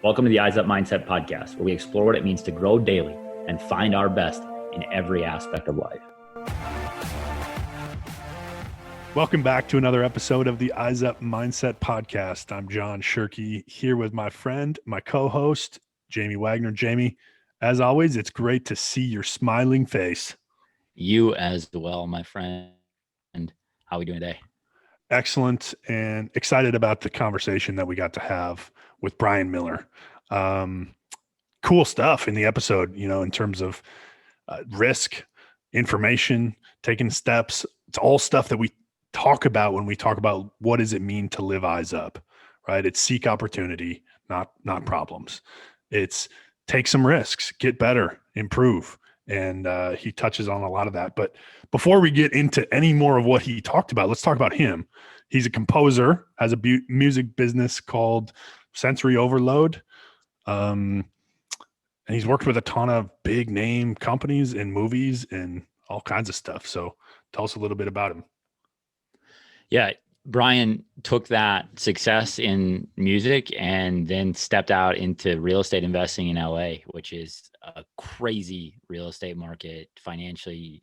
Welcome to the Eyes Up Mindset podcast, where we explore what it means to grow daily and find our best in every aspect of life. Welcome back to another episode of the Eyes Up Mindset podcast. I'm John Shirkey here with my friend, my co-host, Jamie Wagner. Jamie, as always, it's great to see your smiling face. You as well, my friend. How are we doing today? Excellent, and excited about the conversation that we got to have with Bryan Miller. Cool stuff in the episode, in terms of risk, information, taking steps. It's all stuff that we talk about when we talk about what does it mean to live eyes up, right? It's seek opportunity, not problems. It's take some risks, get better, improve. And he touches on a lot of that. But before we get into any more of what he talked about, let's talk about him. He's a composer, has a music business called Sensory Overload. And he's worked with a ton of big name companies and movies and all kinds of stuff. So tell us a little bit about him. Yeah, Bryan took that success in music and then stepped out into real estate investing in LA, which is a crazy real estate market financially.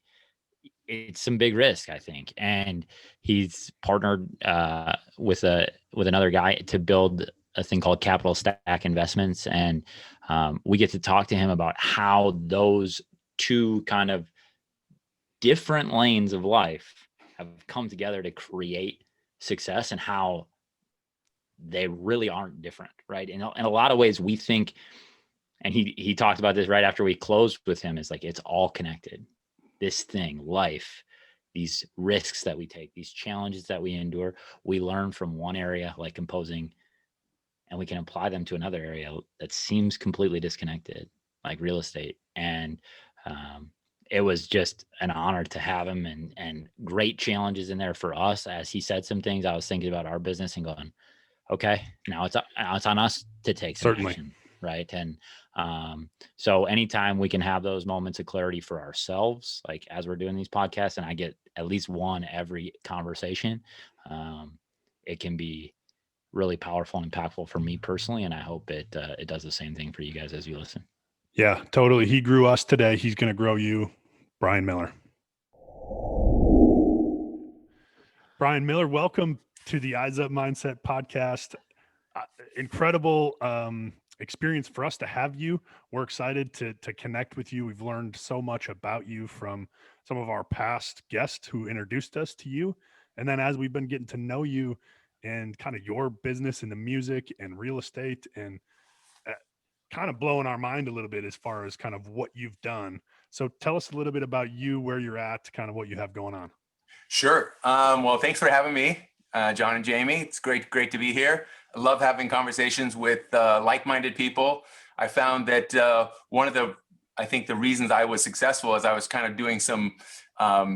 It's some big risk, I think. And he's partnered with another guy to build a thing called Capital Stack Investments. And we get to talk to him about how those two kind of different lanes of life have come together to create success and how they really aren't different, right? In a lot of ways, we think, and he talked about this right after we closed with him, is like, it's all connected. This thing, life, these risks that we take, these challenges that we endure, we learn from one area like composing, and we can apply them to another area that seems completely disconnected, like real estate. And it was just an honor to have him, and great challenges in there for us. As he said some things, I was thinking about our business and going, okay, now it's on us to take some action, right? And so anytime we can have those moments of clarity for ourselves, like as we're doing these podcasts, and I get at least one every conversation, it can be really powerful and impactful for me personally, and I hope it does the same thing for you guys as you listen. Yeah, totally. He grew us today. He's going to grow you. Bryan Miller. Bryan Miller, welcome to the Eyes Up Mindset podcast. Incredible experience for us to have you. We're excited to connect with you. We've learned so much about you from some of our past guests who introduced us to you. And then as we've been getting to know you and kind of your business in the music and real estate, and kind of blowing our mind a little bit as far as kind of what you've done. So tell us a little bit about you, where you're at, kind of what you have going on. Sure. Well, thanks for having me, John and Jamie. It's great to be here. I love having conversations with like-minded people. I found that one of the reasons I was successful as I was kind of doing some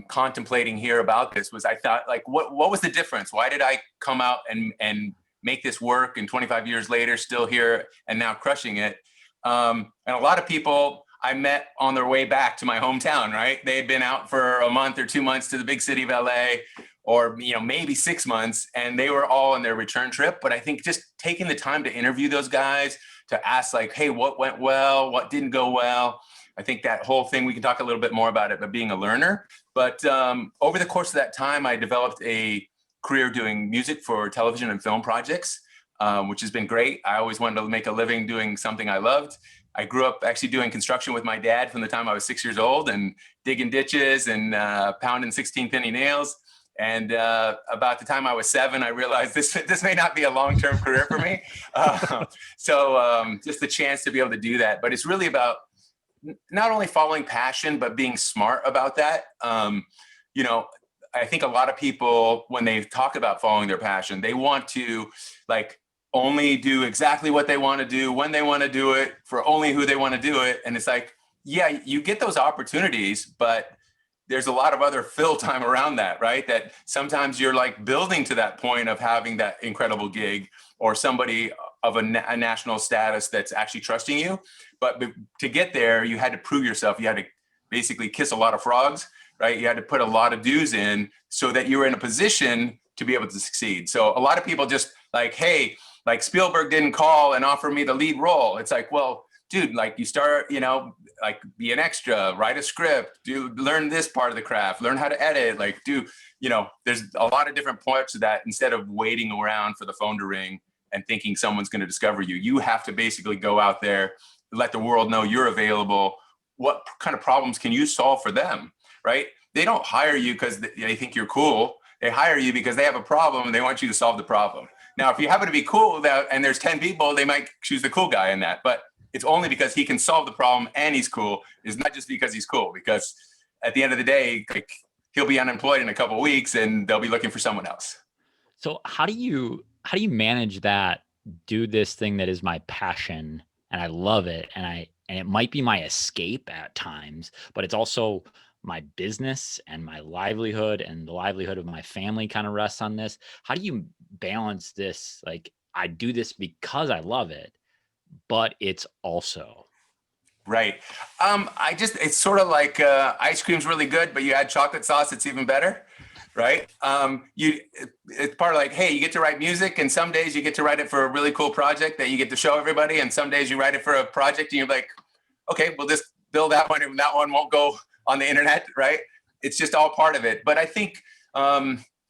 contemplating here about this was I thought, like, what was the difference? Why did I come out and make this work, and 25 years later still here and now crushing it? And a lot of people I met on their way back to my hometown, right? They had been out for a month or 2 months to the big city of LA, or maybe 6 months, and they were all on their return trip. But I think just taking the time to interview those guys, to ask, like, hey, what went well, what didn't go well? I think that whole thing, we can talk a little bit more about it, but being a learner. But over the course of that time, I developed a career doing music for television and film projects, which has been great. I always wanted to make a living doing something I loved. I grew up actually doing construction with my dad from the time I was 6 years old, and digging ditches and pounding 16-penny nails. And about the time I was 7, I realized this may not be a long-term career for me. So just the chance to be able to do that. But it's really about not only following passion, but being smart about that. I think a lot of people, when they talk about following their passion, they want to only do exactly what they want to do, when they want to do it, for only who they want to do it. And it's like, yeah, you get those opportunities, but there's a lot of other fill time around that, right? That sometimes you're like building to that point of having that incredible gig, or somebody of a national status that's actually trusting you. But to get there, you had to prove yourself. You had to basically kiss a lot of frogs, right? You had to put a lot of dues in so that you were in a position to be able to succeed. So a lot of people just like, hey, like Spielberg didn't call and offer me the lead role. It's like, well, dude, like you start, like be an extra, write a script, learn this part of the craft, learn how to edit, like there's a lot of different parts of that. Instead of waiting around for the phone to ring and thinking someone's going to discover you, you have to basically go out there, let the world know you're available. What kind of problems can you solve for them, right? They don't hire you because they think you're cool. They hire you because they have a problem and they want you to solve the problem. Now, if you happen to be cool and there's 10 people, they might choose the cool guy in that. But it's only because he can solve the problem and he's cool. It's not just because he's cool, because at the end of the day, like, he'll be unemployed in a couple of weeks and they'll be looking for someone else. So how do you manage that, do this thing that is my passion and I love it, and it might be my escape at times, but it's also my business and my livelihood, and the livelihood of my family kind of rests on this. How do you balance this? Like, I do this because I love it, but it's also right. It's sort of like ice cream's really good, but you add chocolate sauce, it's even better. Right. It's part of like, hey, you get to write music, and some days you get to write it for a really cool project that you get to show everybody. And some days you write it for a project and you're like, okay, we'll just build that one and that one won't go on the internet. Right. It's just all part of it. But I think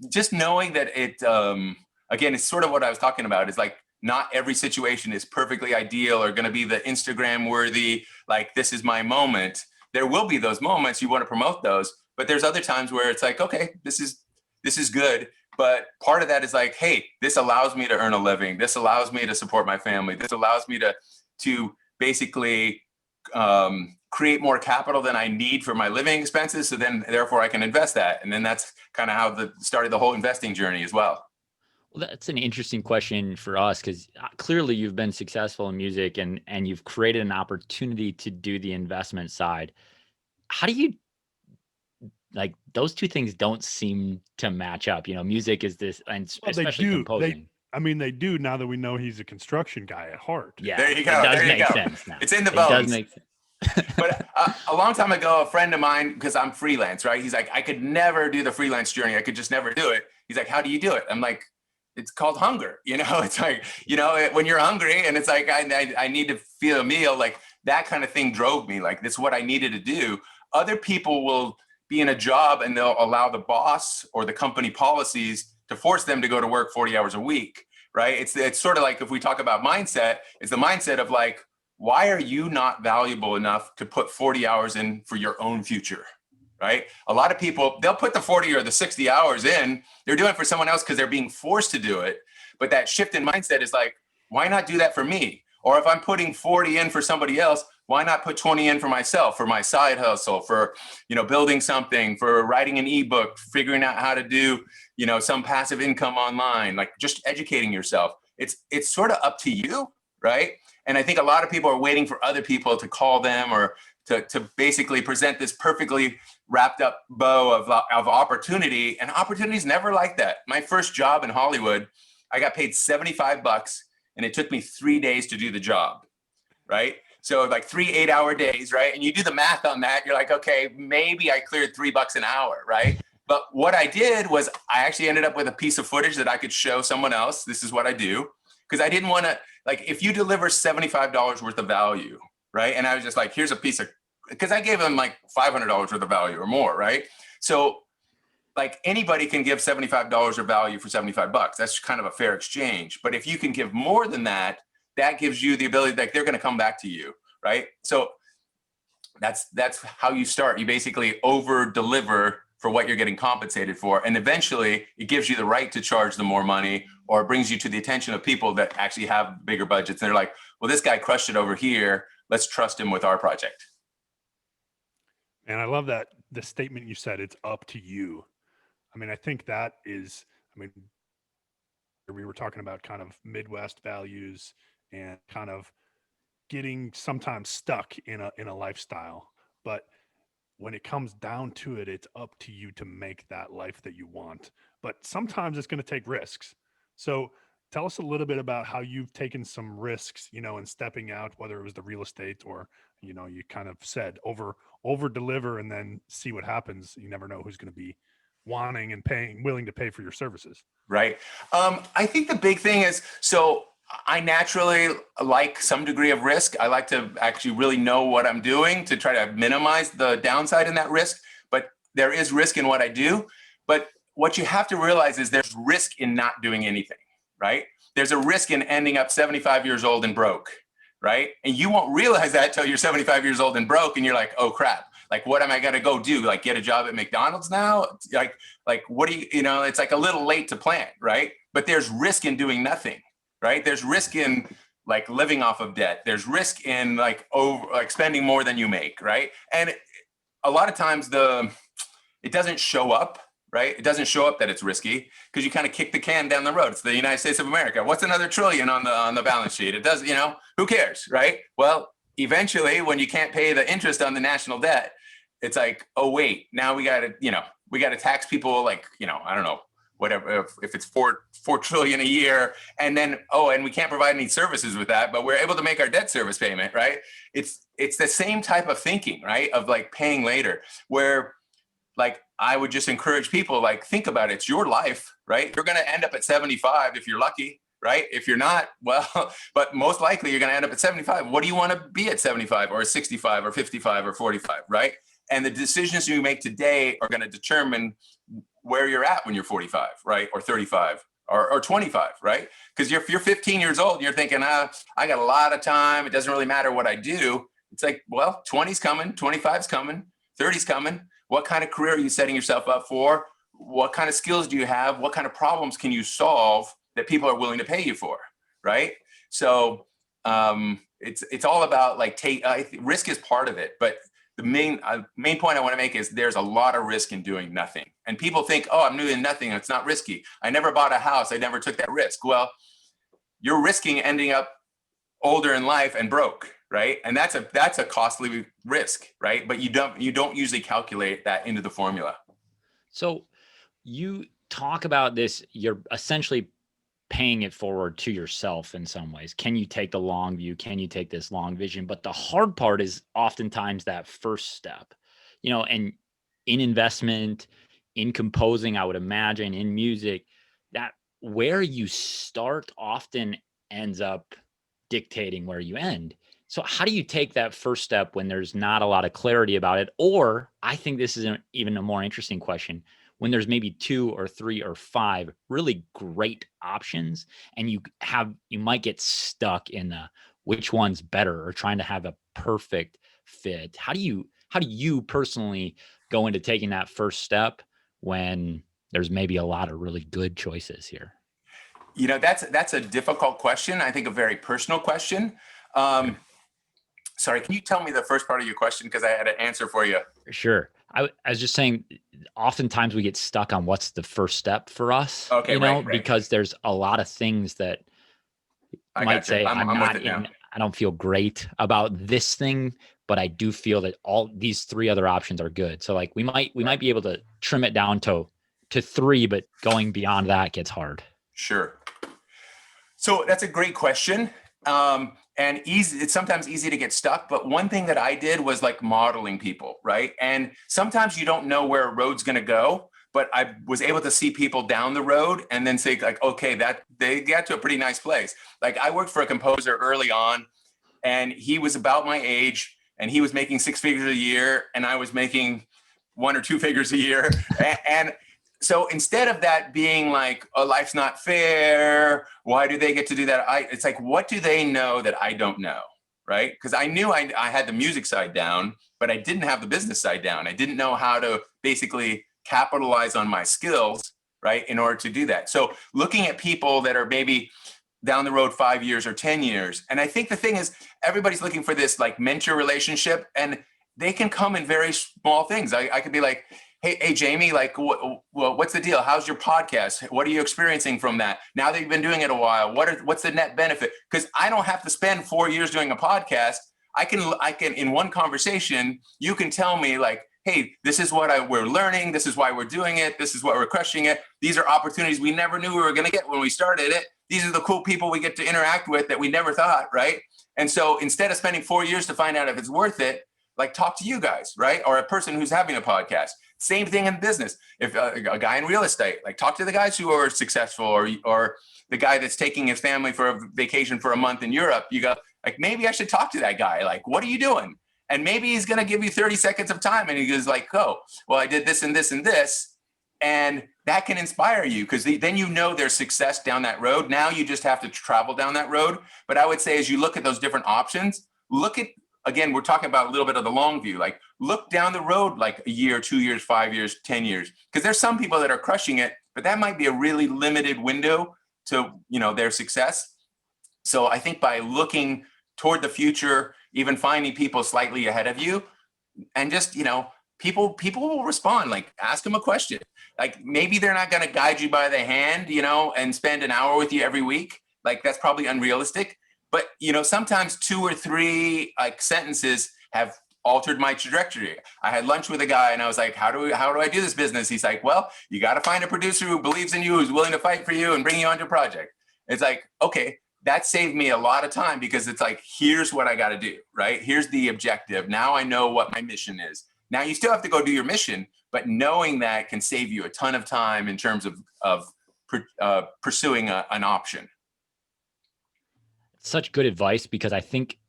just knowing that again, it's sort of what I was talking about, is like, not every situation is perfectly ideal or going to be the Instagram worthy, like, this is my moment. There will be those moments, you want to promote those. But there's other times where it's like, okay, this is good. But part of that is like, hey, this allows me to earn a living. This allows me to support my family. This allows me to basically create more capital than I need for my living expenses. So then therefore I can invest that. And then that's kind of how started the whole investing journey as well. Well, that's an interesting question for us, because clearly you've been successful in music and you've created an opportunity to do the investment side. How do you, like, those two things don't seem to match up? Music is this, and especially composing. They do, now that we know he's a construction guy at heart. Yeah, there you go. It does make sense now. It's in the bones. It does make sense. But a long time ago, a friend of mine, because I'm freelance, right? He's like, I could never do the freelance journey. I could just never do it. He's like, how do you do it? I'm like, it's called hunger. It's like, when you're hungry and it's like, I need to feel a meal, like that kind of thing drove me. Like, this is what I needed to do. Other people will be in a job and they'll allow the boss or the company policies to force them to go to work 40 hours a week, right? It's sort of like, if we talk about mindset, it's the mindset of like, why are you not valuable enough to put 40 hours in for your own future, right? A lot of people, they'll put the 40 or the 60 hours in, they're doing it for someone else because they're being forced to do it. But that shift in mindset is like, why not do that for me? Or if I'm putting 40 in for somebody else, why not put 20 in for myself, for my side hustle, for, building something, for writing an ebook, figuring out how to do, some passive income online, like just educating yourself. It's sort of up to you, right? And I think a lot of people are waiting for other people to call them or to basically present this perfectly wrapped up bow of opportunity. And opportunity is never like that. My first job in Hollywood, I got paid $75 and it took me 3 days to do the job, right? So like 3 8-hour days, right? And you do the math on that, you're like, okay, maybe I cleared $3 an hour, right? But what I did was I actually ended up with a piece of footage that I could show someone else. This is what I do. Because I didn't want to, like, if you deliver $75 worth of value, right? And I was just like, here's a piece of, because I gave them like $500 worth of value or more, right? So like anybody can give $75 of value for $75. That's kind of a fair exchange. But if you can give more than that, that gives you the ability, like, they're going to come back to you, right? So that's how you start. You basically over deliver for what you're getting compensated for. And eventually it gives you the right to charge them more money, or it brings you to the attention of people that actually have bigger budgets. And they're like, well, this guy crushed it over here. Let's trust him with our project. And I love that the statement you said, it's up to you. I think that is, we were talking about kind of Midwest values and kind of getting sometimes stuck in a lifestyle, but when it comes down to it, it's up to you to make that life that you want. But sometimes it's going to take risks. So tell us a little bit about how you've taken some risks, in stepping out, whether it was the real estate or, you kind of said over deliver and then see what happens. You never know who's going to be wanting and willing to pay for your services. Right. I think the big thing is, so I naturally like some degree of risk. I like to actually really know what I'm doing to try to minimize the downside in that risk. But there is risk in what I do. But what you have to realize is there's risk in not doing anything, right? There's a risk in ending up 75 years old and broke, right? And you won't realize that till you're 75 years old and broke, and you're like, oh crap, like what am I gonna go do? Like get a job at McDonald's now? Like what do you know? It's like a little late to plan, right? But there's risk in doing nothing, right? There's risk in like living off of debt. There's risk in like spending more than you make, right? And a lot of times it doesn't show up, right? It doesn't show up that it's risky because you kind of kick the can down the road. It's the United States of America. What's another trillion on the balance sheet? It does, who cares, right? Well, eventually when you can't pay the interest on the national debt, it's like, oh wait, now we got to tax people like, I don't know, whatever, if it's 4 trillion a year, and then, and we can't provide any services with that, but we're able to make our debt service payment, right? It's the same type of thinking, right? Of like paying later, where like, I would just encourage people, like, think about it. It's your life, right? You're going to end up at 75 if you're lucky, right? If you're not, well, but most likely you're going to end up at 75. What do you want to be at 75 or 65 or 55 or 45, right? And the decisions you make today are going to determine where you're at when you're 45, right? Or 35 or 25, right? Because if you're 15 years old, you're thinking, I got a lot of time. It doesn't really matter what I do. It's like, well, 20's coming, 25's coming, 30's coming. What kind of career are you setting yourself up for? What kind of skills do you have? What kind of problems can you solve that people are willing to pay you for, right? So it's all about like risk is part of it, but the main point I want to make is there's a lot of risk in doing nothing. And people think, oh, I'm doing nothing, it's not risky. I never bought a house, I never took that risk. Well, you're risking ending up older in life and broke, right? And that's a costly risk, right? But you don't usually calculate that into the formula. So you talk about this, you're essentially paying it forward to yourself in some ways. Can you take the long view? Can you take this long vision? But the hard part is oftentimes that first step, and in investment, in composing, I would imagine, in music, that where you start often ends up dictating where you end. So how do you take that first step when there's not a lot of clarity about it? Or I think this is even a more interesting question, when there's maybe 2 or 3 or 5 really great options, and you might get stuck in the which one's better or trying to have a perfect fit. How do you personally go into taking that first step when there's maybe a lot of really good choices here? That's a difficult question. I think a very personal question. Sorry, can you tell me the first part of your question? Because I had an answer for you. Sure. I was just saying, oftentimes we get stuck on what's the first step for us, okay, right. because there's a lot of things that might say, I'm not in, I don't feel great about this thing, but I do feel that all these 3 other options are good. So like we might be able to trim it down to 3, but going beyond that gets hard. Sure. So that's a great question. And it's sometimes easy to get stuck, but one thing that I did was like modeling people, right? And sometimes you don't know where a road's going to go, but I was able to see people down the road and then say like, okay, that they got to a pretty nice place. Like I worked for a composer early on, and he was about my age, and he was making 6 figures a year, and I was making 1 or 2 figures a year. And so instead of that being like, oh, life's not fair, why do they get to do that? It's like, what do they know that I don't know, right? Because I knew I had the music side down, but I didn't have the business side down. I didn't know how to basically capitalize on my skills, right, in order to do that. So looking at people that are maybe down the road 5 years or 10 years. And I think the thing is, everybody's looking for this like mentor relationship, and they can come in very small things. I could be like, Hey, Jamie, like, what's the deal? How's your podcast? What are you experiencing from that? Now that you've been doing it a while, what's the net benefit? Because I don't have to spend 4 years doing a podcast. I can in one conversation, you can tell me like, hey, this is what we're learning. This is why we're doing it. This is what we're crushing it. These are opportunities we never knew we were going to get when we started it. These are the cool people we get to interact with that we never thought, right? And so instead of spending 4 years to find out if it's worth it, like talk to you guys, right? Or a person who's having a podcast. Same thing in business. If a guy in real estate, like talk to the guys who are successful, or the guy that's taking his family for a vacation for a month in Europe. You go like, maybe I should talk to that guy. Like, what are you doing? And maybe he's going to give you 30 seconds of time. And he goes like, oh, well, I did this and this and this. And that can inspire you, because then you know there's success down that road. Now you just have to travel down that road. But I would say, as you look at those different options, look at, again, we're talking about a little bit of the long view, like look down the road, like a year, 2 years, 5 years, 10 years, because there's some people that are crushing it, but that might be a really limited window to, you know, their success. So I think by looking toward the future, even finding people slightly ahead of you, and just, you know, people will respond. Like, ask them a question. Like, maybe they're not going to guide you by the hand, you know, and spend an hour with you every week. Like, that's probably unrealistic. But, you know, sometimes 2 or 3 like sentences have altered my trajectory. I had lunch with a guy and I was like, how do I do this business? He's like, well, you got to find a producer who believes in you, who's willing to fight for you and bring you onto a project. It's like, okay, that saved me a lot of time, because it's like, here's what I got to do, right? Here's the objective. Now I know what my mission is. Now you still have to go do your mission, but knowing that can save you a ton of time in terms of pursuing an option. Such good advice, because I think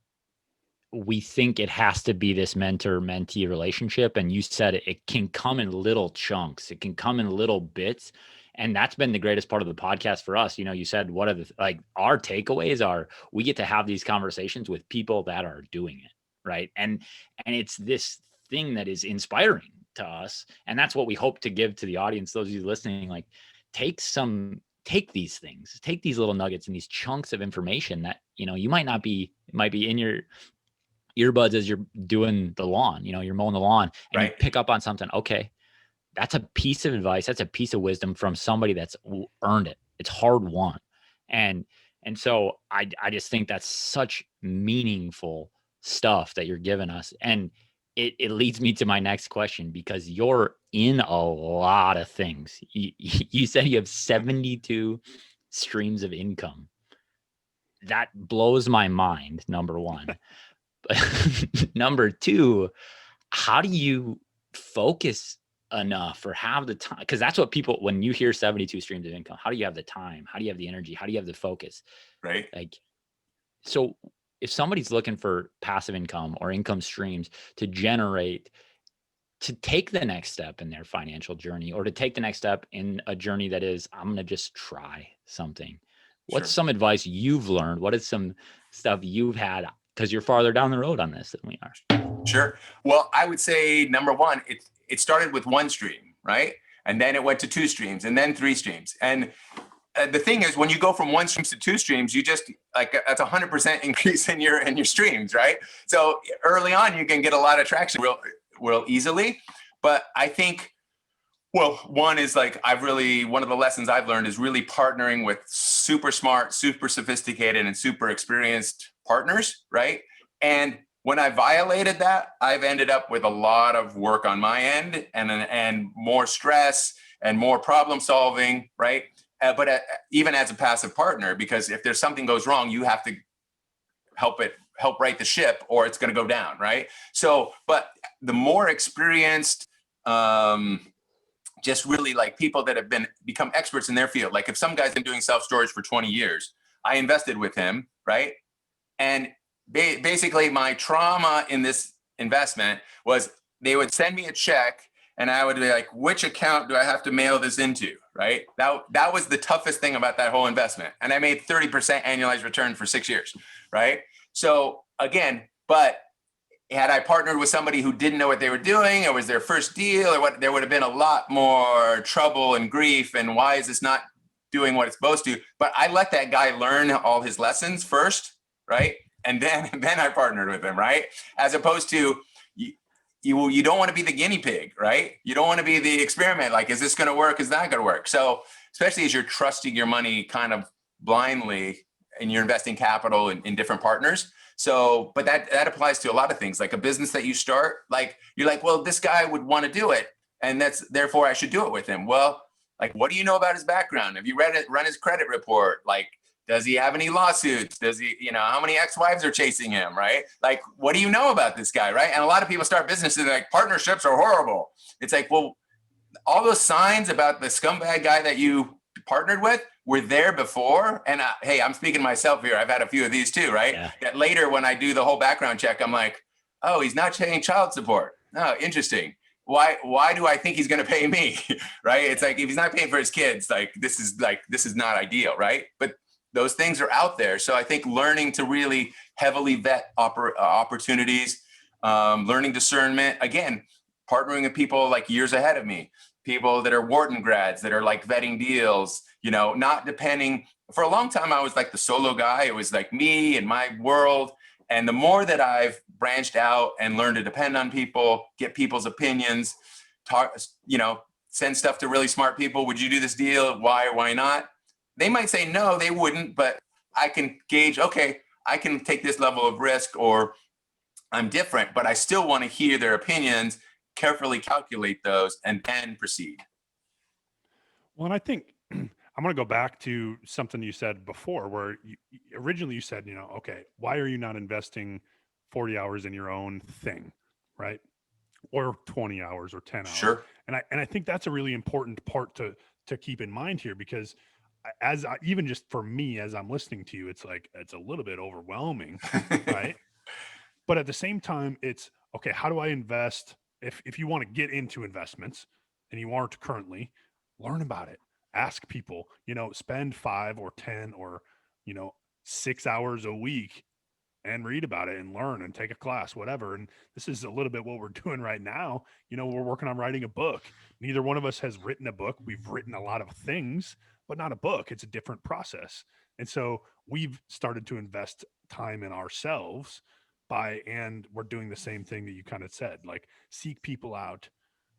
we think it has to be this mentor-mentee relationship. And you said it can come in little chunks. It can come in little bits. And that's been the greatest part of the podcast for us. You know, you said, what are the, like, our takeaways are, we get to have these conversations with people that are doing it. Right. And it's this thing that is inspiring to us. And that's what we hope to give to the audience. Those of you listening, like, take these things, take these little nuggets and these chunks of information that, you know, you might not be, it might be in your earbuds as you're doing the lawn, you know, you're mowing the lawn, and right. You pick up on something. Okay. That's a piece of advice. That's a piece of wisdom from somebody that's earned it. It's hard won. And so I just think that's such meaningful stuff that you're giving us. And it leads me to my next question, because you're in a lot of things. You said you have 72 streams of income. That blows my mind, number one. Number two, how do you focus enough or have the time? Because that's what people, when you hear 72 streams of income, how do you have the time? How do you have the energy? How do you have the focus? Right. Like, so if somebody's looking for passive income or income streams to generate, to take the next step in their financial journey, or to take the next step in a journey that is, I'm going to just try something. What's some advice you've learned? What is some stuff you've had? Because you're farther down the road on this than we are. Sure. Well, I would say, number one, it started with 1 stream, right? And then it went to 2 streams, and then 3 streams. And the thing is, when you go from 1 stream to 2 streams, you just, like, that's 100% increase in your streams, right? So early on, you can get a lot of traction real easily. But I think, well, one is like, one of the lessons I've learned is really partnering with super smart, super sophisticated, and super experienced partners, right? And when I violated that, I've ended up with a lot of work on my end, and more stress and more problem solving, right? But even as a passive partner, because if there's something goes wrong, you have to help right the ship, or it's going to go down, right? So, but the more experienced, just really like people that have become experts in their field. Like, if some guy's been doing self-storage for 20 years, I invested with him, right? And basically my trauma in this investment was, they would send me a check and I would be like, which account do I have to mail this into, right? That was the toughest thing about that whole investment. And I made 30% annualized return for 6 years, right? So again, but had I partnered with somebody who didn't know what they were doing, or was their first deal, or what, there would have been a lot more trouble and grief, and why is this not doing what it's supposed to? But I let that guy learn all his lessons first, right? And then I partnered with him, right? As opposed to, you don't want to be the guinea pig, right? You don't want to be the experiment. Like, is this going to work? Is that going to work? So especially as you're trusting your money kind of blindly, and you're investing capital in different partners. So, but that applies to a lot of things, like a business that you start, like, you're like, well, this guy would want to do it, and therefore I should do it with him. Well, like, what do you know about his background? Have you run his credit report? Like, Does he have any lawsuits? Does he, how many ex-wives are chasing him, right? Like, what do you know about this guy, right? And a lot of people start businesses and they're like, partnerships are horrible. It's like, well, all those signs about the scumbag guy that you partnered with were there before. And hey, I'm speaking to myself here. I've had a few of these too, right? Yeah. That later when I do the whole background check, I'm like, oh, he's not paying child support. Oh, interesting. Why do I think he's going to pay me? Right? It's like, if he's not paying for his kids, this is not ideal, right? But those things are out there. So I think learning to really heavily vet opportunities, learning discernment, again, partnering with people like years ahead of me, people that are Wharton grads that are like vetting deals, not depending. For a long time, I was like the solo guy. It was like me and my world. And the more that I've branched out and learned to depend on people, get people's opinions, talk, send stuff to really smart people. Would you do this deal? Why or why not? They might say no, they wouldn't, but I can gauge, okay, I can take this level of risk, or I'm different, but I still want to hear their opinions, carefully calculate those, and then proceed. Well, and I think I'm going to go back to something you said before, where originally you said, okay, why are you not investing 40 hours in your own thing, right? Or 20 hours or 10 hours. Sure. And I think that's a really important part to keep in mind here, because even just for me, as I'm listening to you, it's like, it's a little bit overwhelming, right? But at the same time, it's okay, how do I invest? If you want to get into investments and you aren't currently, learn about it. Ask people, spend 5 or 10 or, 6 hours a week and read about it and learn and take a class, whatever. And this is a little bit what we're doing right now. We're working on writing a book. Neither one of us has written a book. We've written a lot of things, but not a book. It's a different process. And so we've started to invest time in ourselves and we're doing the same thing that you kind of said, like seek people out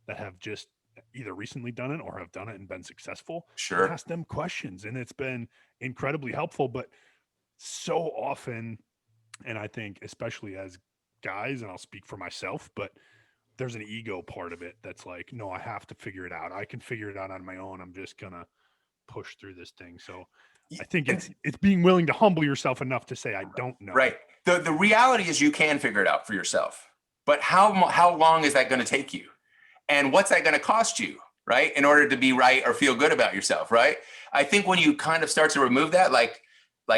that have just either recently done it or have done it and been successful. Sure. Ask them questions. And it's been incredibly helpful, but so often, and I think especially as guys, and I'll speak for myself, but there's an ego part of it that's like, no, I have to figure it out. I can figure it out on my own. I'm just going to push through this thing. So I think it's being willing to humble yourself enough to say, I don't know. Right. The reality is you can figure it out for yourself, but how long is that going to take you? And what's that going to cost you, right? In order to be right or feel good about yourself, right? I think when you kind of start to remove that, like,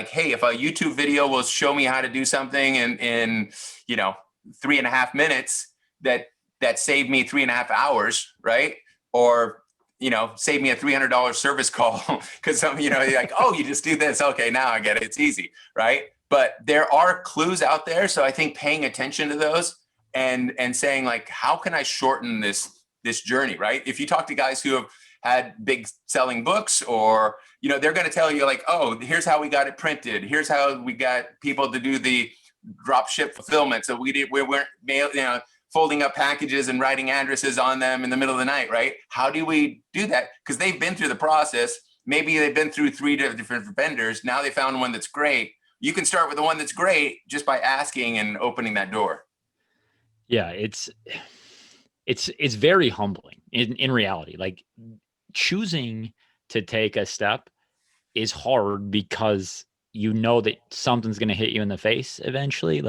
hey, if a YouTube video will show me how to do something in 3.5 minutes, that saved me 3.5 hours, right? Or, save me a $300 service call because you're like, oh, you just do this. Okay, now I get it. It's easy, right? But there are clues out there. So I think paying attention to those and saying like, how can I shorten this journey, right? If you talk to guys who have had big selling books, or they're going to tell you like, oh, here's how we got it printed. Here's how we got people to do the drop ship fulfillment. So we weren't folding up packages and writing addresses on them in the middle of the night, right? How do we do that? Because they've been through the process. Maybe they've been through 3 different vendors. Now they found one that's great. You can start with the one that's great just by asking and opening that door. Yeah, it's very humbling in reality. Like, choosing to take a step is hard because that something's going to hit you in the face eventually.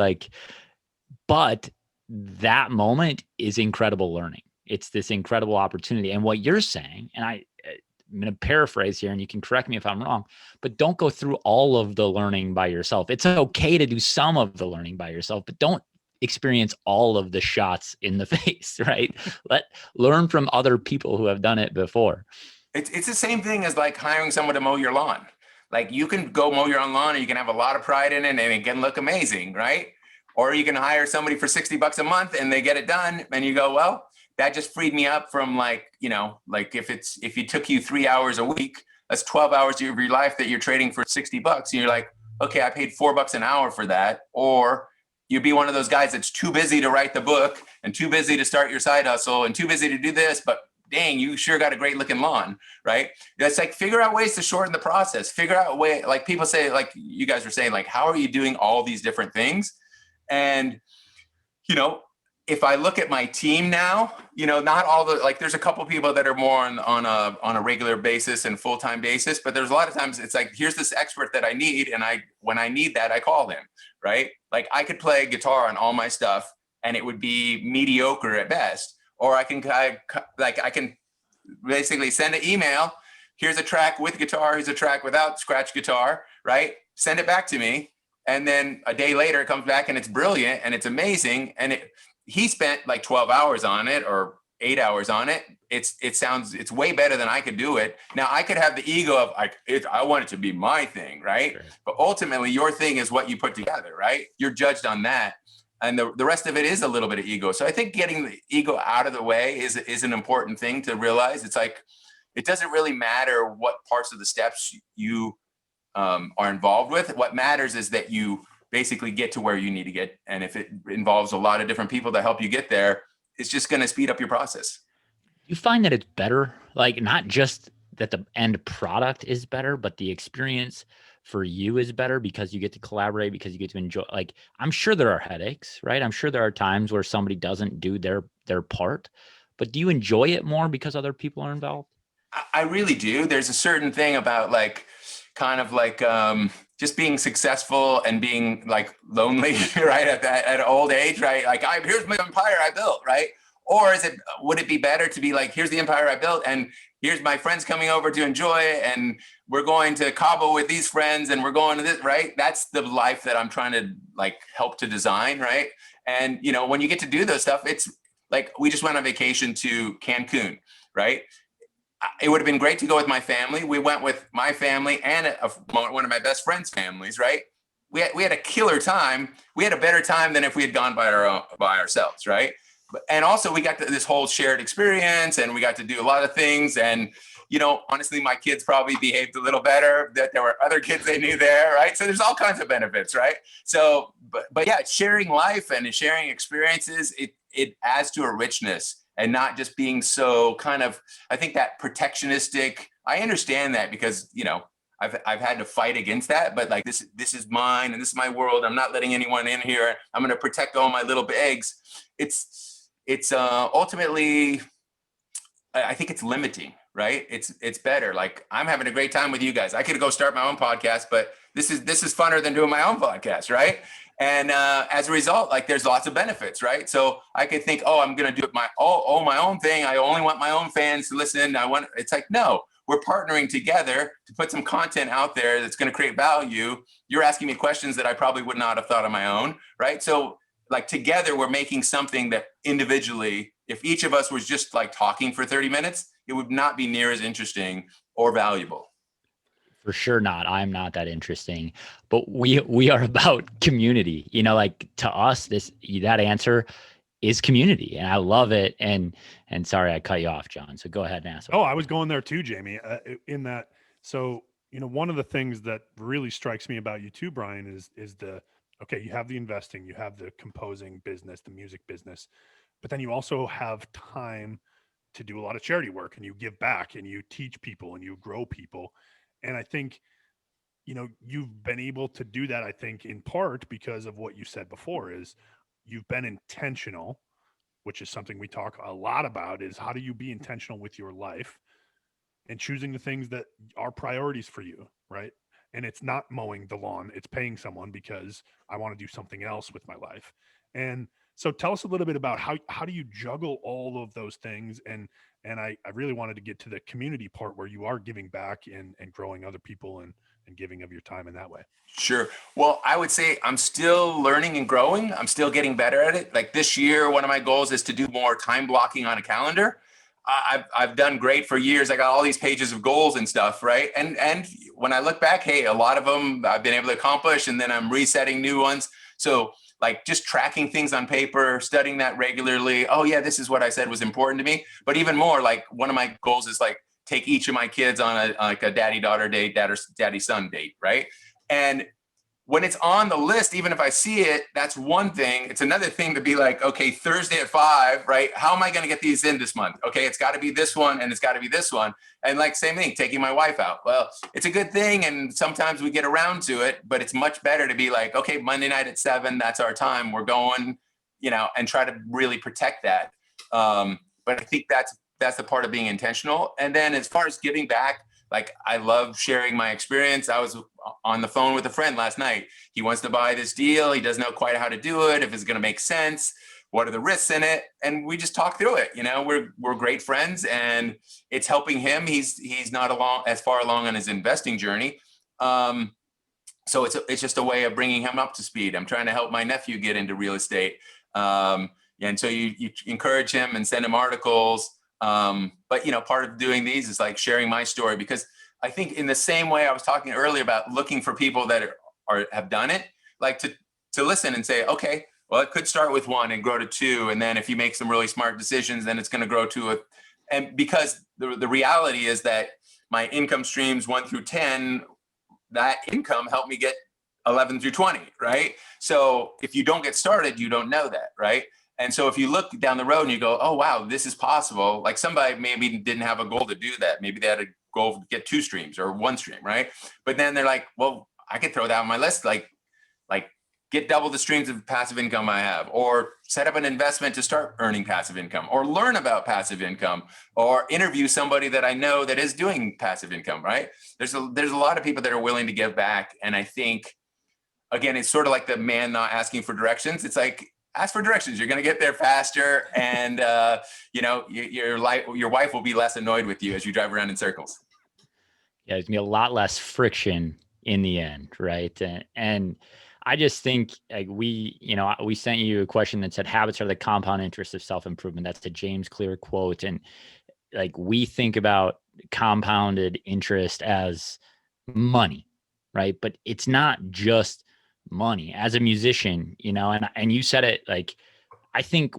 But that moment is incredible learning. It's this incredible opportunity. And what you're saying, and I'm going to paraphrase here and you can correct me if I'm wrong, but don't go through all of the learning by yourself. It's okay to do some of the learning by yourself, but don't experience all of the shots in the face, right? Learn from other people who have done it before. It's the same thing as like hiring someone to mow your lawn. Like, you can go mow your own lawn and you can have a lot of pride in it and it can look amazing, right? Or you can hire somebody for $60 a month and they get it done and you go, well, that just freed me up from like if it took you 3 hours a week, that's 12 hours of your life that you're trading for $60. And you're like, okay, I paid $4 an hour for that. Or you'd be one of those guys that's too busy to write the book and too busy to start your side hustle and too busy to do this, but dang, you sure got a great looking lawn, right? That's like, figure out ways to shorten the process. Figure out a way, like people say, like you guys were saying, like, how are you doing all these different things? And, if I look at my team now, not all the, like, there's a couple people that are more on a regular basis and full-time basis, but there's a lot of times it's like, here's this expert that I need. And when I need that, I call him, right? Like I could play guitar on all my stuff and it would be mediocre at best. Or I can basically send an email. Here's a track with guitar. Here's a track without scratch guitar, right? Send it back to me. And then a day later it comes back and it's brilliant and it's amazing. And he spent like 12 hours on it or 8 hours on it. It's way better than I could do it. Now I could have the ego of I want it to be my thing, right? Sure. But ultimately your thing is what you put together, right? You're judged on that. And the rest of it is a little bit of ego. So I think getting the ego out of the way is an important thing to realize. It's like, it doesn't really matter what parts of the steps you are involved with. What matters is that you basically get to where you need to get. And if it involves a lot of different people to help you get there, it's just going to speed up your process. You find that it's better, like not just that the end product is better, but the experience for you is better because you get to collaborate, because you get to enjoy. Like, I'm sure there are headaches, right? I'm sure there are times where somebody doesn't do their part, but do you enjoy it more because other people are involved? I really do. There's a certain thing about just being successful and being like lonely, right? At old age, right? Like, here's my empire I built, right? Or would it be better to be like, here's the empire I built and here's my friends coming over to enjoy it. And we're going to Cabo with these friends and we're going to this, right? That's the life that I'm trying to like help to design, right? And, when you get to do those stuff, it's like, we just went on vacation to Cancun, right? It would have been great to go with my family. We went with my family and one of my best friends' families, right? We had a killer time. We had a better time than if we had gone by ourselves, right? And also we got this whole shared experience and we got to do a lot of things. And, honestly, my kids probably behaved a little better, that there were other kids they knew there, right? So there's all kinds of benefits, right? So, but yeah, sharing life and sharing experiences, it adds to a richness. And not just being so kind of, I think that protectionistic, I understand that because, I've had to fight against that, but like, this is mine and this is my world. I'm not letting anyone in here. I'm going to protect all my little eggs. It's ultimately, I think it's limiting, right? It's better. Like, I'm having a great time with you guys. I could go start my own podcast, but this is funner than doing my own podcast, right? And as a result, like, there's lots of benefits, right? So I could think, I'm going to do it my own thing. I only want my own fans to listen. It's like, no, we're partnering together to put some content out there that's going to create value. You're asking me questions that I probably would not have thought on my own, right? So like, together we're making something that individually, if each of us was just like talking for 30 minutes, it would not be near as interesting or valuable. For sure not. I'm not that interesting, but we are about community. Like, to us, that answer is community, and I love it. And sorry, I cut you off, John. So go ahead and ask. Oh, I was going there too, Jamie. In that, so one of the things that really strikes me about you too, Bryan, is okay, you have the investing, you have the composing business, the music business, but then you also have time to do a lot of charity work, and you give back, and you teach people, and you grow people. And I think, you've been able to do that, I think, in part because of what you said before, is you've been intentional, which is something we talk a lot about, is how do you be intentional with your life and choosing the things that are priorities for you, right? And it's not mowing the lawn, it's paying someone because I want to do something else with my life. And so tell us a little bit about how do you juggle all of those things? And I really wanted to get to the community part where you are giving back and growing other people and giving of your time in that way. Sure. Well, I would say I'm still learning and growing. I'm still getting better at it. Like, this year, one of my goals is to do more time blocking on a calendar. I've done great for years. I got all these pages of goals and stuff, right? And when I look back, hey, a lot of them I've been able to accomplish, and then I'm resetting new ones. So like, just tracking things on paper, studying that regularly. Oh yeah, this is what I said was important to me. But even more, like, one of my goals is like, take each of my kids on a daddy-daughter date, daddy-son date, right? And when it's on the list, even if I see it, that's one thing. It's another thing to be like, okay, Thursday at 5, right? How am I going to get these in this month? Okay, it's got to be this one and it's got to be this one. And like, same thing, taking my wife out. Well, it's a good thing. And sometimes we get around to it, but it's much better to be like, okay, Monday night at 7, that's our time. We're going, and try to really protect that. But I think that's the part of being intentional. And then as far as giving back, like I love sharing my experience. I was on the phone with a friend last night. He wants to buy this deal. He doesn't know quite how to do it, if it's going to make sense, what are the risks in it, and we just talk through it. We're great friends, and it's helping him. He's not as far along on his investing journey. So it's just a way of bringing him up to speed. I'm trying to help my nephew get into real estate. And so you encourage him and send him articles. But part of doing these is like sharing my story, because I think in the same way I was talking earlier about looking for people that have done it, like to listen and say, okay, well, it could start with 1 and grow to 2. And then if you make some really smart decisions, then it's going to grow to and because the reality is that my income streams 1 through 10, that income helped me get 11 through 20, right? So if you don't get started, you don't know that, right? And so if you look down the road and you go, oh, wow, this is possible. Like somebody maybe didn't have a goal to do that. Maybe they had a goal to get 2 streams or 1 stream, right? But then they're like, well, I could throw that on my list, like get double the streams of passive income I have, or set up an investment to start earning passive income, or learn about passive income, or interview somebody that I know that is doing passive income, right? There's a lot of people that are willing to give back. And I think, again, it's sort of like the man not asking for directions. It's like, ask for directions. You're going to get there faster. And, your wife will be less annoyed with you as you drive around in circles. Yeah, there's going to be a lot less friction in the end, right? And I just think like we sent you a question that said habits are the compound interest of self-improvement. That's a James Clear quote. And like we think about compounded interest as money, right? But it's not just money. As a musician, and you said it, like I think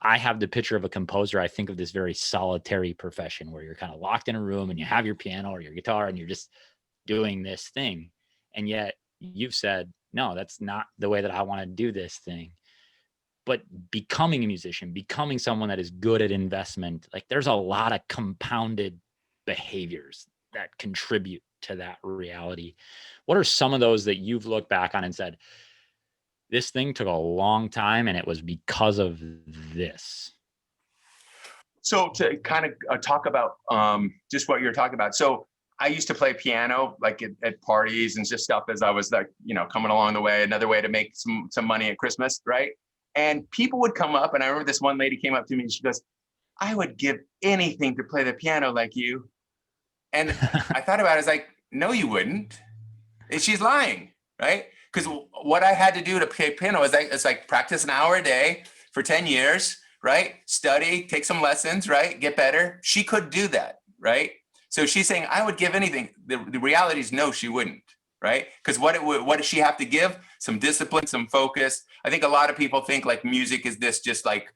I have the picture of a composer, I think of this very solitary profession where you're kind of locked in a room and you have your piano or your guitar and you're just doing this thing. And yet you've said, no, that's not the way that I want to do this thing. But becoming a musician, becoming someone that is good at investment, like there's a lot of compounded behaviors that contribute to that reality. What are some of those that you've looked back on and said, this thing took a long time and it was because of this? So to kind of talk about just what you're talking about. So I used to play piano like at parties and just stuff as I was like, coming along the way, another way to make some money at Christmas, right? And people would come up, and I remember this one lady came up to me and she goes, I would give anything to play the piano like you. And I thought about it, I was like, no, you wouldn't. And she's lying, right? Because what I had to do to play piano is it's like practice an hour a day for 10 years, right? Study, take some lessons, right? Get better. She could do that, right? So she's saying, I would give anything. The reality is no, she wouldn't, right? Because what does she have to give? Some discipline, some focus. I think a lot of people think like music is this just like,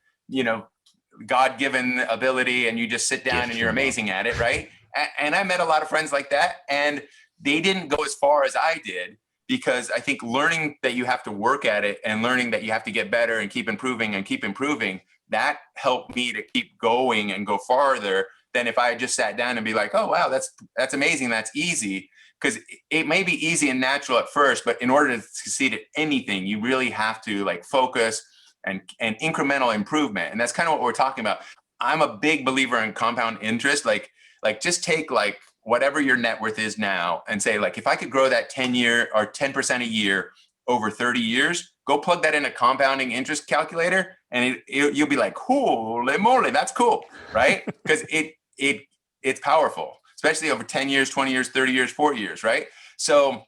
God-given ability and you just sit down and you're amazing at it, right? And I met a lot of friends like that, and they didn't go as far as I did, because I think learning that you have to work at it and learning that you have to get better and keep improving, that helped me to keep going and go farther than if I had just sat down and be like, oh, wow, that's amazing. That's easy. Because it may be easy and natural at first, but in order to succeed at anything, you really have to like focus and incremental improvement. And that's kind of what we're talking about. I'm a big believer in compound interest. Like just take like whatever your net worth is now and say, like, if I could grow that 10-year or 10% a year over 30 years, go plug that in a compounding interest calculator, and you'll be like, holy moly, that's cool, right? Because it's powerful, especially over 10 years, 20 years, 30 years, 40 years, right? So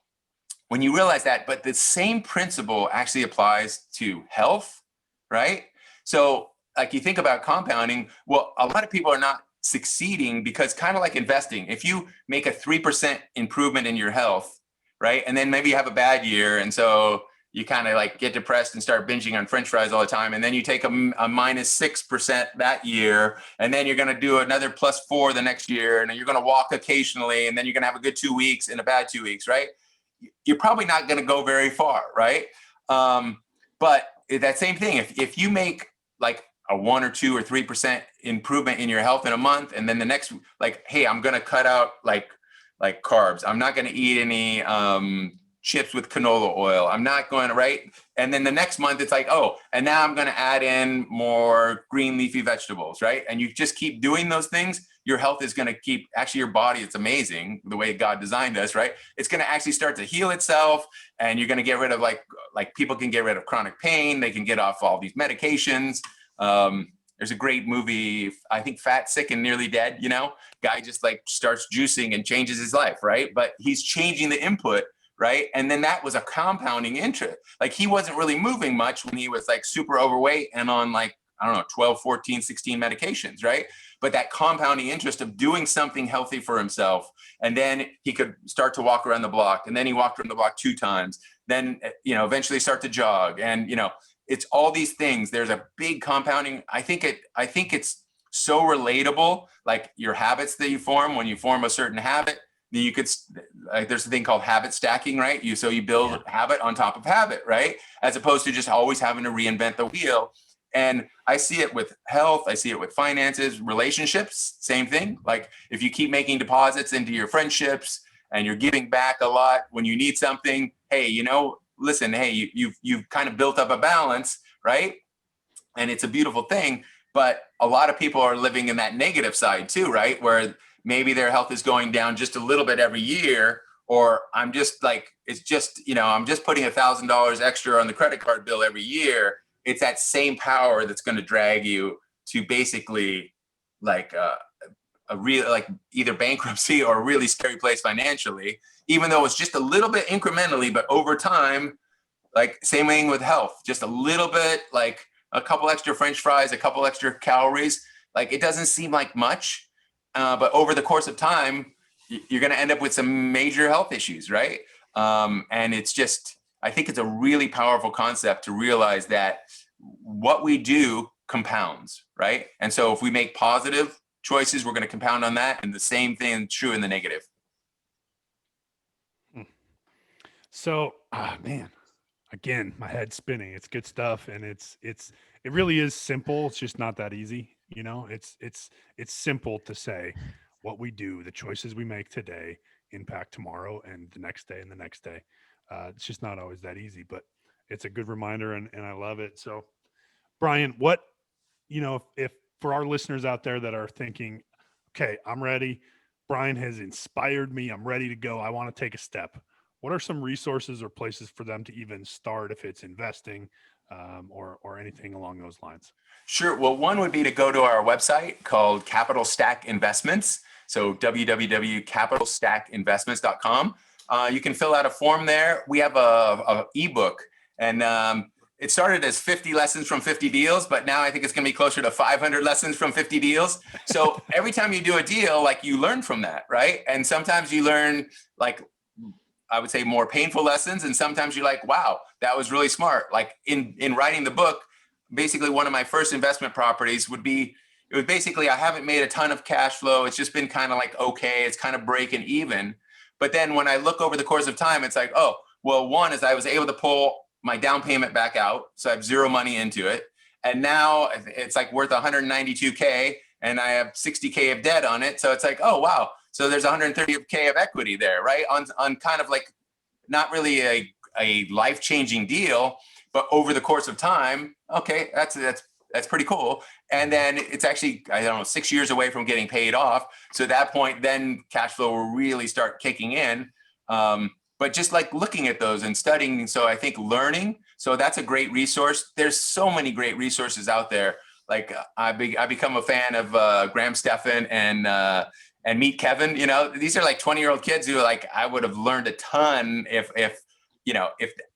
when you realize that, but the same principle actually applies to health, right? So like you think about compounding, well, a lot of people are not succeeding because kind of like investing, if you make a 3% improvement in your health, right? And then maybe you have a bad year. And so you kind of like get depressed and start binging on French fries all the time. And then you take a -6% that year. And then you're going to do another +4 the next year. And then you're going to walk occasionally. And then you're going to have a good 2 weeks and a bad 2 weeks, right? You're probably not going to go very far, right? But that same thing, if you make like a 1 or 2 or 3% improvement in your health in a month, and then the next, like, hey, I'm going to cut out like carbs. I'm not going to eat any chips with canola oil. I'm not going to, right? And then the next month it's like, oh, and now I'm going to add in more green leafy vegetables, right? And you just keep doing those things. Your health is going to keep, actually your body, it's amazing the way God designed us, right? It's going to actually start to heal itself, and you're going to get rid of like people can get rid of chronic pain. They can get off all these medications. There's a great movie, I think Fat, Sick, and Nearly Dead, you know, guy just like starts juicing and changes his life, right? But he's changing the input, right? And then that was a compounding interest. Like he wasn't really moving much when he was like super overweight and on like, I don't know, 12, 14, 16 medications, right? But that compounding interest of doing something healthy for himself. And then he could start to walk around the block. And then he walked around the block 2 times. Then, you know, eventually start to jog. And, you know, it's all these things. There's a big compounding. I think it's so relatable, like your habits that you form when you form a certain habit. You could, like, there's a thing called habit stacking, right? So you build habit on top of habit, right? As opposed to just always having to reinvent the wheel. And I see it with health. I see it with finances, relationships, same thing. Like if you keep making deposits into your friendships and you're giving back a lot when you need something, hey, you know, listen, hey, you've kind of built up a balance, right? And it's a beautiful thing. But a lot of people are living in that negative side too, right? Where maybe their health is going down just a little bit every year, or I'm just like, it's just, you know, I'm just putting $1,000 extra on the credit card bill every year. It's that same power that's going to drag you to basically like a real, like either bankruptcy or a really scary place financially, even though it's just a little bit incrementally, but over time, like same thing with health, just a little bit, like a couple extra French fries, a couple extra calories. Like it doesn't seem like much, but over the course of time, you're going to end up with some major health issues, right? And it's just, I think it's a really powerful concept to realize that what we do compounds, right? And so if we make positive choices, we're going to compound on that. And the same thing true in the negative. So, man, again, my head's spinning. It's good stuff. And it really is simple. It's just not that easy. You know, it's simple to say what we do, the choices we make today impact tomorrow and the next day and the next day. It's just not always that easy, but it's a good reminder and I love it. So Bryan, what, you know, if for our listeners out there that are thinking, okay, I'm ready. Bryan has inspired me. I'm ready to go. I want to take a step. What are some resources or places for them to even start if it's investing or anything along those lines? Sure. Well, one would be to go to our website called Capital Stack Investments. So www.capitalstackinvestments.com. You can fill out a form there. We have a ebook, and it started as 50 lessons from 50 deals, but now I think it's going to be closer to 500 lessons from 50 deals. So every time you do a deal, like you learn from that, right? And sometimes you learn, like, I would say more painful lessons. And sometimes you're like, wow, that was really smart. Like in writing the book, basically one of my first investment properties would be, it was basically, I haven't made a ton of cash flow. It's just been kind of like, okay, it's kind of breaking even. But then when I look over the course of time, it's like, oh, well, one is I was able to pull my down payment back out. So I have zero money into it. And now it's like worth 192K and I have 60K of debt on it. So it's like, oh, wow. So there's 130K of equity there, right? On kind of like not really a life-changing deal, but over the course of time, okay, that's pretty cool. And then it's actually, I don't know, 6 years away from getting paid off. So at that point, then cash flow will really start kicking in. But just like looking at those and studying. So I think learning, so that's a great resource. There's so many great resources out there. Like I become a fan of Graham Stephan and Meet Kevin. You know, these are like 20-year-old kids who are like, I would have learned a ton if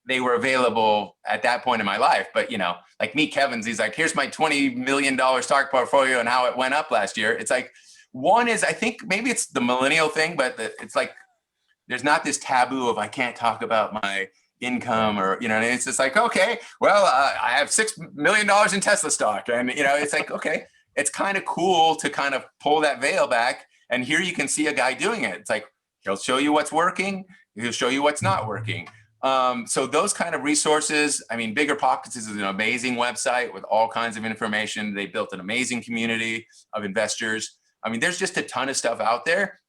they were available at that point in my life. But, you know, like Meet Kevin's, he's like, here's my $20 million stock portfolio and how it went up last year. It's like, one is, I think maybe it's the millennial thing, but it's like, there's not this taboo of I can't talk about my income or, you know, and it's just like, okay, well, I have $6 million in Tesla stock. And, you know, it's like, okay, it's kind of cool to kind of pull that veil back. And here you can see a guy doing it. It's like, he'll show you what's working. He'll show you what's not working. So those kind of resources, I mean, Bigger Pockets is an amazing website with all kinds of information. They built an amazing community of investors. I mean, there's just a ton of stuff out there.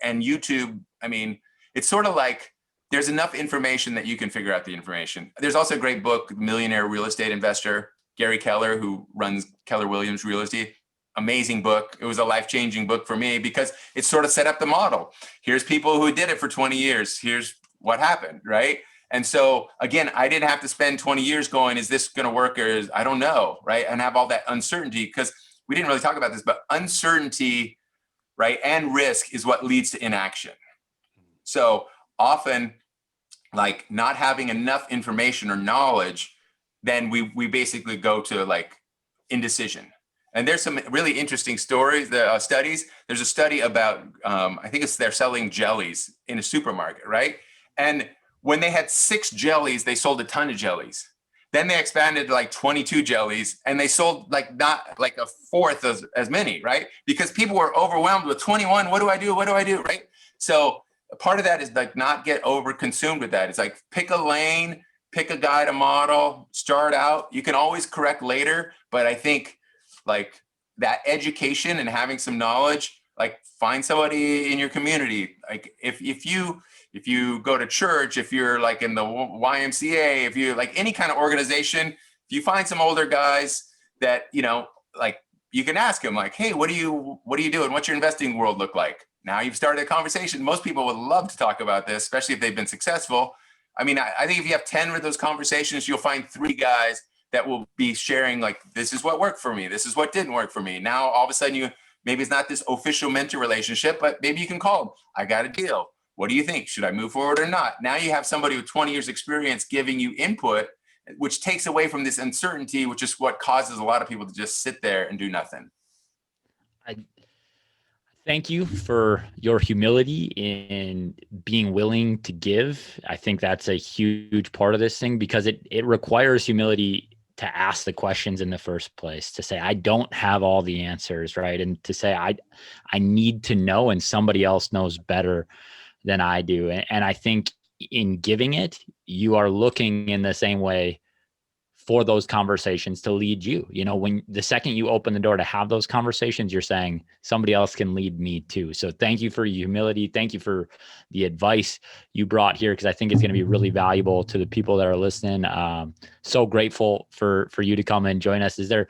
And YouTube, I mean, it's sort of like there's enough information that you can figure out the information. There's also a great book, Millionaire Real Estate Investor, Gary Keller, who runs Keller Williams Realty. Amazing book. It was a life-changing book for me because it sort of set up the model. Here's people who did it for 20 years. Here's what happened, right? And so again, I didn't have to spend 20 years going, is this going to work or I don't know, right? And have all that uncertainty, because we didn't really talk about this, but uncertainty, right, and risk is what leads to inaction. So often, like not having enough information or knowledge, then we basically go to like indecision. And there's some really interesting stories, studies. There's a study about, I think they're selling jellies in a supermarket, right? And when they had 6 jellies, they sold a ton of jellies. Then they expanded to like 22 jellies and they sold like not like a fourth as many, right? Because people were overwhelmed with 21. What do I do? What do I do? Right? So part of that is like not get over consumed with that. It's like pick a lane, pick a guy to model, start out. You can always correct later, but I think like that education and having some knowledge, like find somebody in your community. Like if you go to church, if you're like in the YMCA, if you like any kind of organization, if you find some older guys that, you know, like you can ask them like, hey, what are you doing? What's your investing world look like? Now you've started a conversation. Most people would love to talk about this, especially if they've been successful. I mean, I think if you have 10 of those conversations, you'll find 3 guys that will be sharing like, this is what worked for me. This is what didn't work for me. Now, all of a sudden maybe it's not this official mentor relationship, but maybe you can call them. I got a deal. What do you think? Should I move forward or not? Now you have somebody with 20 years experience giving you input, which takes away from this uncertainty, which is what causes a lot of people to just sit there and do nothing. Thank you for your humility in being willing to give. I think that's a huge part of this thing because it requires humility to ask the questions in the first place, to say, I don't have all the answers, right? And to say, I need to know and somebody else knows better than I do. And I think in giving it, you are looking in the same way for those conversations to lead you. You know, when the second you open the door to have those conversations, you're saying somebody else can lead me too. So thank you for your humility. Thank you for the advice you brought here, because I think it's going to be really valuable to the people that are listening. So grateful for you to come and join us. Is there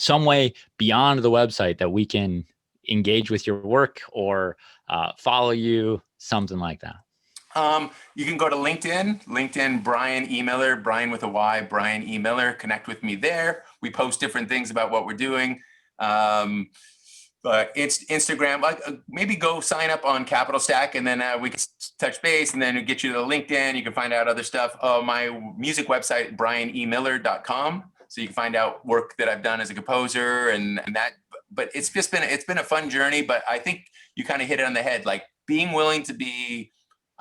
some way beyond the website that we can engage with your work or follow you, something like that? You can go to LinkedIn, Bryan E. Miller, Bryan with a Y, Bryan E. Miller, connect with me there. We post different things about what we're doing. But it's Instagram, like maybe go sign up on Capital Stack and then we can touch base and then it'll get you to LinkedIn. You can find out other stuff. My music website, bryanemiller.com. So you can find out work that I've done as a composer and that, but it's been a fun journey, but I think you kind of hit it on the head, like being willing to be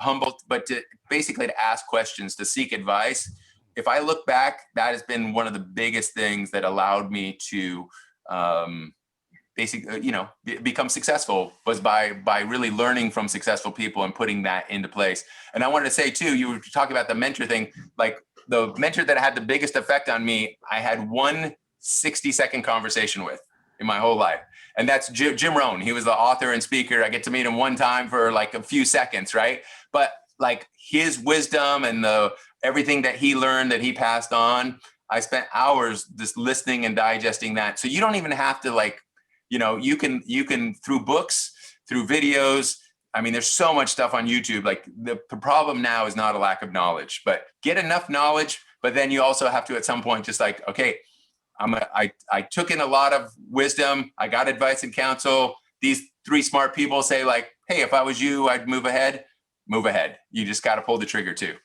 humble, but to basically to ask questions, to seek advice. If I look back, that has been one of the biggest things that allowed me to basically, become successful, was by really learning from successful people and putting that into place. And I wanted to say too, you were talking about the mentor thing, like the mentor that had the biggest effect on me, I had one 60-second conversation with in my whole life. And that's Jim Rohn. He was the author and speaker. I get to meet him one time for like a few seconds, right? But like his wisdom and everything that he learned, that he passed on, I spent hours just listening and digesting that. So you don't even have to like, you can through books, through videos. I mean, there's so much stuff on YouTube. Like the problem now is not a lack of knowledge, but get enough knowledge. But then you also have to at some point just like, okay, I took in a lot of wisdom. I got advice and counsel. These 3 smart people say like, hey, if I was you, I'd move ahead. Move ahead. You just got to pull the trigger too.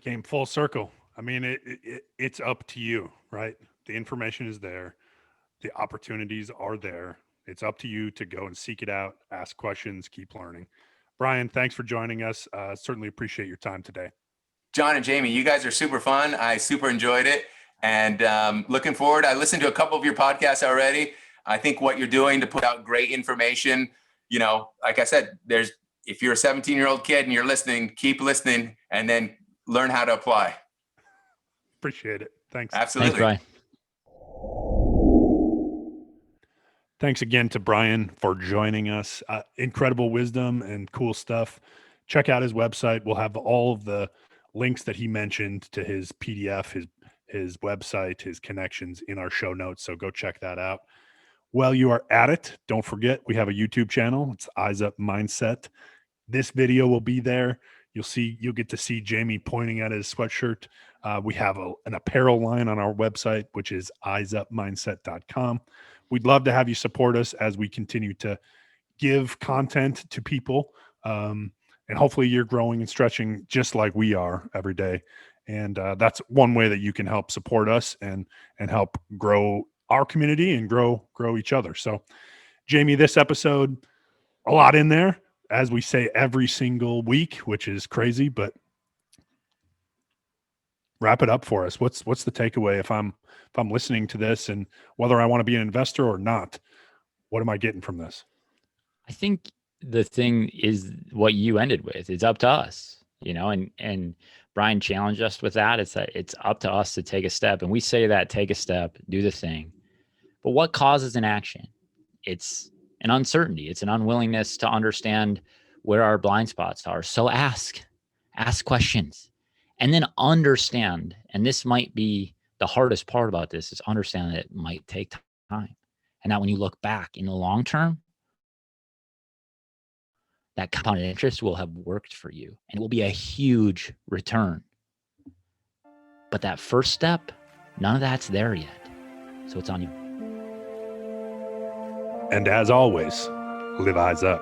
Came full circle. I mean, it's up to you, right? The information is there. The opportunities are there. It's up to you to go and seek it out, ask questions, keep learning. Bryan, thanks for joining us. Certainly appreciate your time today. John and Jamie, you guys are super fun. I super enjoyed it. And looking forward, I listened to a couple of your podcasts already. I think what you're doing to put out great information, like I said, if you're a 17-year-old kid and you're listening, keep listening and then learn how to apply. Appreciate it. Thanks. Absolutely. Thanks, Bryan. Thanks again to Bryan for joining us. Incredible wisdom and cool stuff. check out his website. We'll have all of the links that he mentioned to his PDF, his website, his connections in our show notes. So go check that out. While you are at it, don't forget we have a YouTube channel. It's Eyes Up Mindset. This video will be there. You'll get to see Jamie pointing at his sweatshirt. We have an apparel line on our website, which is eyesupmindset.com. We'd love to have you support us as we continue to give content to people. And hopefully you're growing and stretching just like we are every day. And that's one way that you can help support us and help grow our community and grow each other. So Jamie, this episode, a lot in there, as we say every single week, which is crazy, but wrap it up for us. What's the takeaway if I'm listening to this, and whether I want to be an investor or not, what am I getting from this? I think the thing is what you ended with. It's up to us, and Bryan challenged us with that. It's up to us to take a step. And we say that, take a step, do the thing. But what causes an action? It's an uncertainty. It's an unwillingness to understand where our blind spots are. So ask questions, and then understand. And this might be the hardest part about this, is understand that it might take time. And that when you look back in the long term, that compounded interest will have worked for you, and it will be a huge return. But that first step, none of that's there yet. So it's on you. And as always, live eyes up.